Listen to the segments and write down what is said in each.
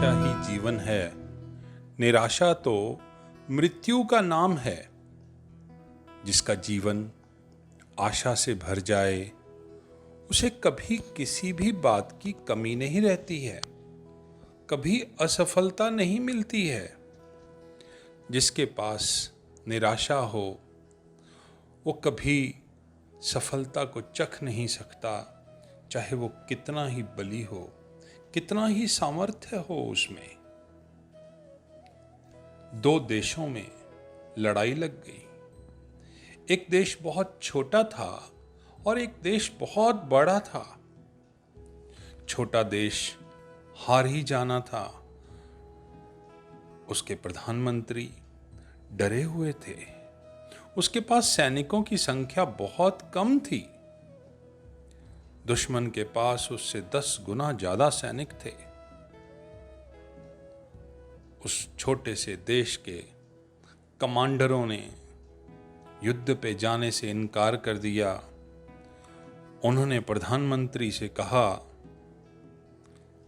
निराशा ही जीवन है, निराशा तो मृत्यु का नाम है। जिसका जीवन आशा से भर जाए, उसे कभी किसी भी बात की कमी नहीं रहती है, कभी असफलता नहीं मिलती है। जिसके पास निराशा हो, वो कभी सफलता को चख नहीं सकता, चाहे वो कितना ही बली हो, कितना ही सामर्थ्य हो उसमें। दो देशों में लड़ाई लग गई। एक देश बहुत छोटा था और एक देश बहुत बड़ा था। छोटा देश हार ही जाना था। उसके प्रधानमंत्री डरे हुए थे। उसके पास सैनिकों की संख्या बहुत कम थी। दुश्मन के पास उससे 10 गुना ज्यादा सैनिक थे। उस छोटे से देश के कमांडरों ने युद्ध पे जाने से इनकार कर दिया। उन्होंने प्रधानमंत्री से कहा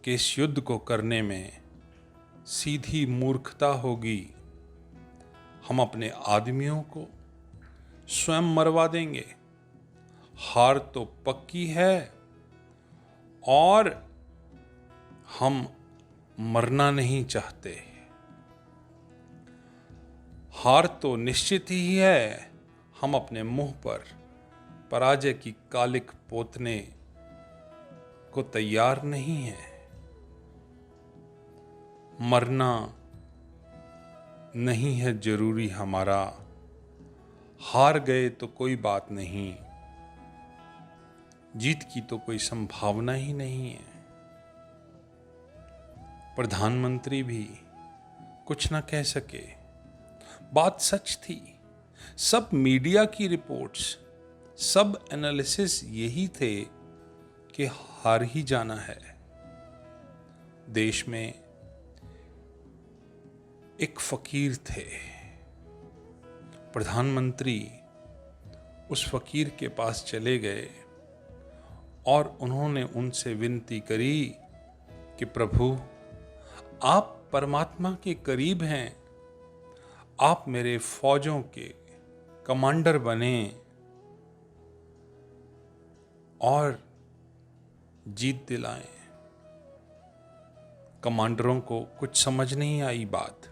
कि इस युद्ध को करने में सीधी मूर्खता होगी। हम अपने आदमियों को स्वयं मरवा देंगे। हार तो पक्की है और हम मरना नहीं चाहते। हार तो निश्चित ही है। हम अपने मुंह पर पराजय की कालिक पोतने को तैयार नहीं है। मरना नहीं है जरूरी हमारा। हार गए तो कोई बात नहीं, जीत की तो कोई संभावना ही नहीं है। प्रधानमंत्री भी कुछ न कह सके। बात सच थी। सब मीडिया की रिपोर्ट्स, सब एनालिसिस यही थे कि हार ही जाना है। देश में एक फकीर थे। प्रधानमंत्री उस फकीर के पास चले गए और उन्होंने उनसे विनती करी कि प्रभु, आप परमात्मा के करीब हैं। आप मेरे फौजों के कमांडर बने और जीत दिलाएं। कमांडरों को कुछ समझ नहीं आई बात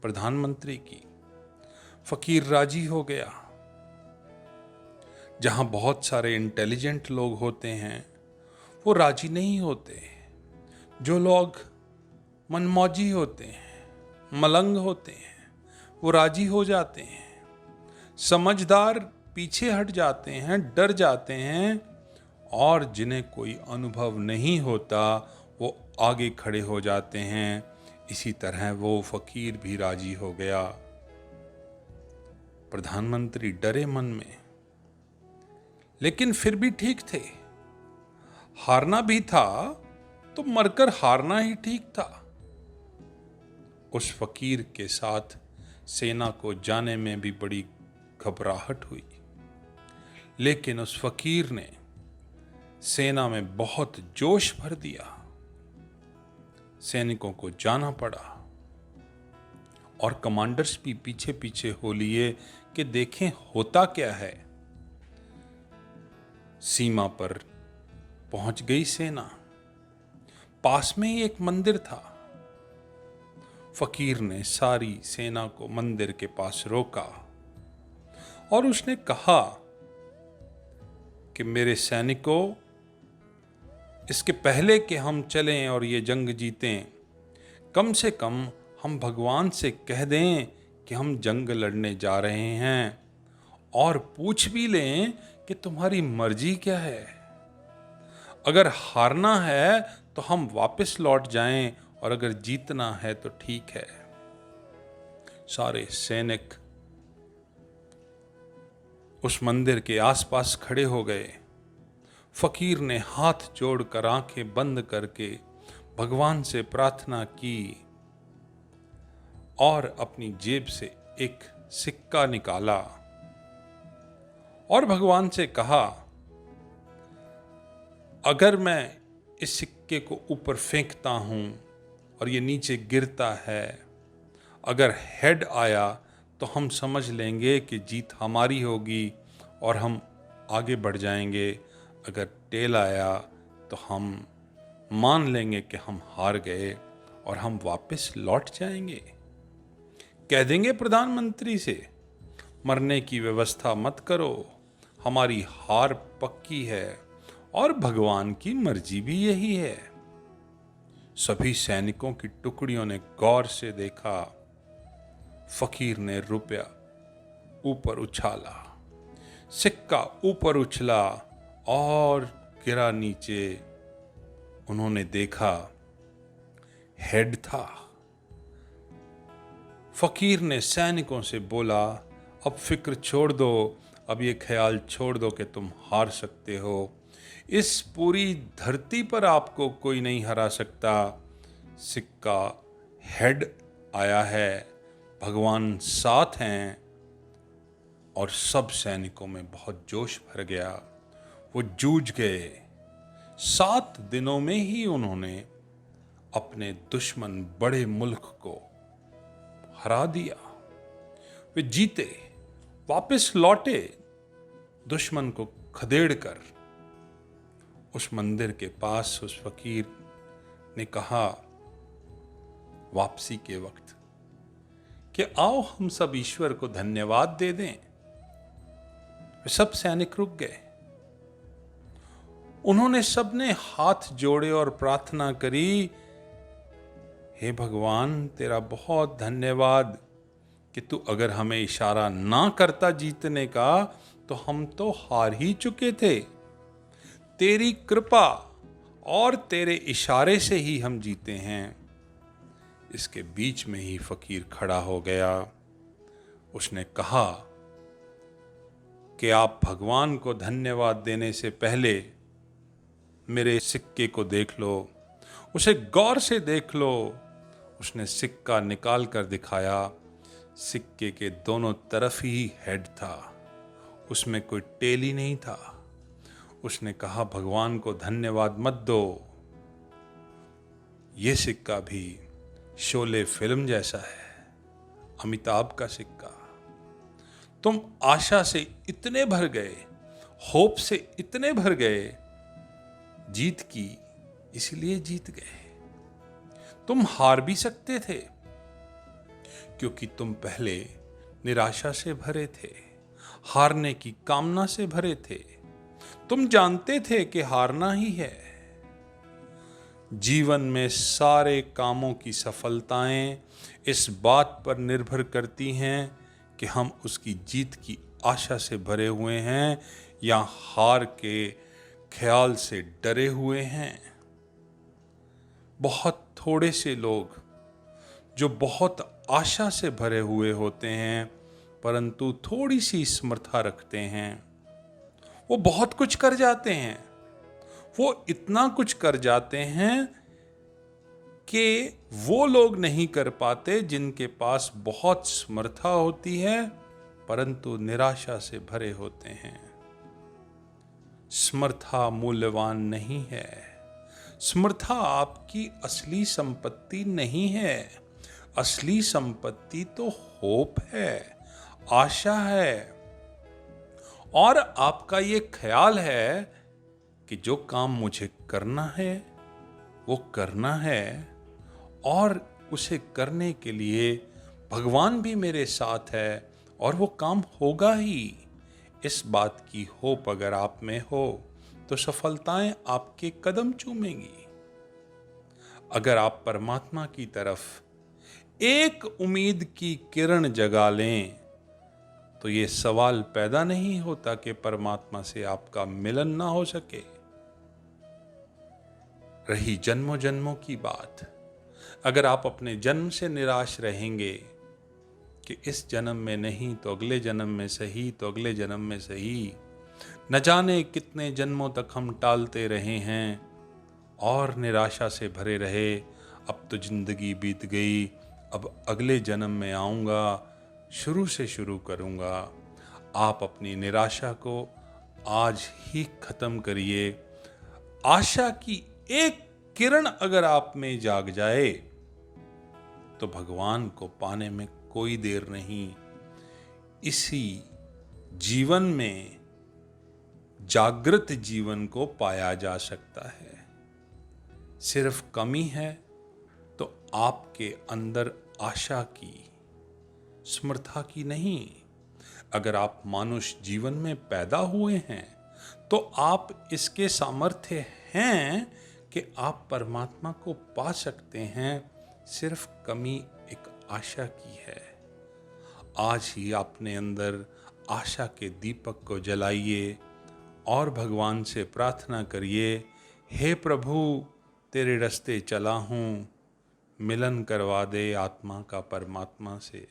प्रधानमंत्री की। फकीर राजी हो गया। जहां बहुत सारे इंटेलिजेंट लोग होते हैं, वो राजी नहीं होते। जो लोग मनमौजी होते हैं, मलंग होते हैं, वो राजी हो जाते हैं। समझदार पीछे हट जाते हैं, डर जाते हैं, और जिन्हें कोई अनुभव नहीं होता वो आगे खड़े हो जाते हैं। इसी तरह वो फकीर भी राजी हो गया। प्रधानमंत्री डरे मन में, लेकिन फिर भी ठीक थे। हारना भी था तो मरकर हारना ही ठीक था। उस फकीर के साथ सेना को जाने में भी बड़ी घबराहट हुई, लेकिन उस फकीर ने सेना में बहुत जोश भर दिया। सैनिकों को जाना पड़ा और कमांडर्स भी पीछे पीछे हो लिए कि देखें होता क्या है। सीमा पर पहुंच गई सेना। पास में ही एक मंदिर था। फकीर ने सारी सेना को मंदिर के पास रोका और उसने कहा कि मेरे सैनिकों, इसके पहले कि हम चलें और ये जंग जीतें, कम से कम हम भगवान से कह दें कि हम जंग लड़ने जा रहे हैं, और पूछ भी लें कि तुम्हारी मर्जी क्या है। अगर हारना है तो हम वापस लौट जाएं, और अगर जीतना है तो ठीक है। सारे सैनिक उस मंदिर के आसपास खड़े हो गए। फकीर ने हाथ जोड़कर आंखें बंद करके भगवान से प्रार्थना की और अपनी जेब से एक सिक्का निकाला और भगवान से कहा, अगर मैं इस सिक्के को ऊपर फेंकता हूं और ये नीचे गिरता है। अगर हेड आया तो हम समझ लेंगे कि जीत हमारी होगी और हम आगे बढ़ जाएंगे। अगर टेल आया तो हम मान लेंगे कि हम हार गए और हम वापस लौट जाएंगे। कह देंगे प्रधानमंत्री से, मरने की व्यवस्था मत करो, हमारी हार पक्की है और भगवान की मर्जी भी यही है। सभी सैनिकों की टुकड़ियों ने गौर से देखा। फकीर ने रुपया ऊपर उछाला, सिक्का ऊपर उछला और गिरा नीचे। उन्होंने देखा हेड था। फकीर ने सैनिकों से बोला, अब फिक्र छोड़ दो, अब ये ख्याल छोड़ दो कि तुम हार सकते हो। इस पूरी धरती पर आपको कोई नहीं हरा सकता। सिक्का हेड आया है, भगवान साथ हैं। और सब सैनिकों में बहुत जोश भर गया। वो जूझ गए। 7 दिनों में ही उन्होंने अपने दुश्मन बड़े मुल्क को हरा दिया। वे जीते, वापस लौटे, दुश्मन को खदेड़ कर। उस मंदिर के पास उस फकीर ने कहा वापसी के वक्त कि आओ हम सब ईश्वर को धन्यवाद दे दें। सब सैनिक रुक गए। उन्होंने सबने हाथ जोड़े और प्रार्थना करी, हे भगवान तेरा बहुत धन्यवाद कि तू अगर हमें इशारा ना करता जीतने का तो हम तो हार ही चुके थे। तेरी कृपा और तेरे इशारे से ही हम जीते हैं। इसके बीच में ही फकीर खड़ा हो गया। उसने कहा कि आप भगवान को धन्यवाद देने से पहले मेरे सिक्के को देख लो, उसे गौर से देख लो। उसने सिक्का निकाल कर दिखाया। सिक्के के दोनों तरफ ही हेड था, उसमें कोई टेल ही नहीं था। उसने कहा भगवान को धन्यवाद मत दो, ये सिक्का भी शोले फिल्म जैसा है, अमिताभ का सिक्का। तुम आशा से इतने भर गए, होप से इतने भर गए, जीत की इसलिए जीत गए। तुम हार भी सकते थे क्योंकि तुम पहले निराशा से भरे थे, हारने की कामना से भरे थे। तुम जानते थे कि हारना ही है। जीवन में सारे कामों की सफलताएं इस बात पर निर्भर करती हैं कि हम उसकी जीत की आशा से भरे हुए हैं या हार के ख्याल से डरे हुए हैं। बहुत थोड़े से लोग जो बहुत आशा से भरे हुए होते हैं परंतु थोड़ी सी समर्था रखते हैं, वो बहुत कुछ कर जाते हैं। वो इतना कुछ कर जाते हैं कि वो लोग नहीं कर पाते जिनके पास बहुत समर्था होती है परंतु निराशा से भरे होते हैं। समर्था मूल्यवान नहीं है। समर्था आपकी असली संपत्ति नहीं है। असली संपत्ति तो होप है, आशा है, और आपका ये ख्याल है कि जो काम मुझे करना है वो करना है और उसे करने के लिए भगवान भी मेरे साथ है और वो काम होगा ही। इस बात की होप अगर आप में हो तो सफलताएं आपके कदम चूमेंगी। अगर आप परमात्मा की तरफ एक उम्मीद की किरण जगा लें तो ये सवाल पैदा नहीं होता कि परमात्मा से आपका मिलन ना हो सके। रही जन्मों जन्मों की बात, अगर आप अपने जन्म से निराश रहेंगे कि इस जन्म में नहीं तो अगले जन्म में सही, तो अगले जन्म में सही, न जाने कितने जन्मों तक हम टालते रहे हैं और निराशा से भरे रहे। अब तो जिंदगी बीत गई, अब अगले जन्म में आऊँगा, शुरू से शुरू करूँगा। आप अपनी निराशा को आज ही खत्म करिए। आशा की एक किरण अगर आप में जाग जाए तो भगवान को पाने में कोई देर नहीं। इसी जीवन में जागृत जीवन को पाया जा सकता है। सिर्फ कमी है तो आपके अंदर आशा की, समर्था की नहीं। अगर आप मानुष जीवन में पैदा हुए हैं तो आप इसके सामर्थ्य हैं कि आप परमात्मा को पा सकते हैं। सिर्फ कमी एक आशा की है। आज ही अपने अंदर आशा के दीपक को जलाइए और भगवान से प्रार्थना करिए, हे प्रभु तेरे रास्ते चला हूँ, मिलन करवा दे आत्मा का परमात्मा से।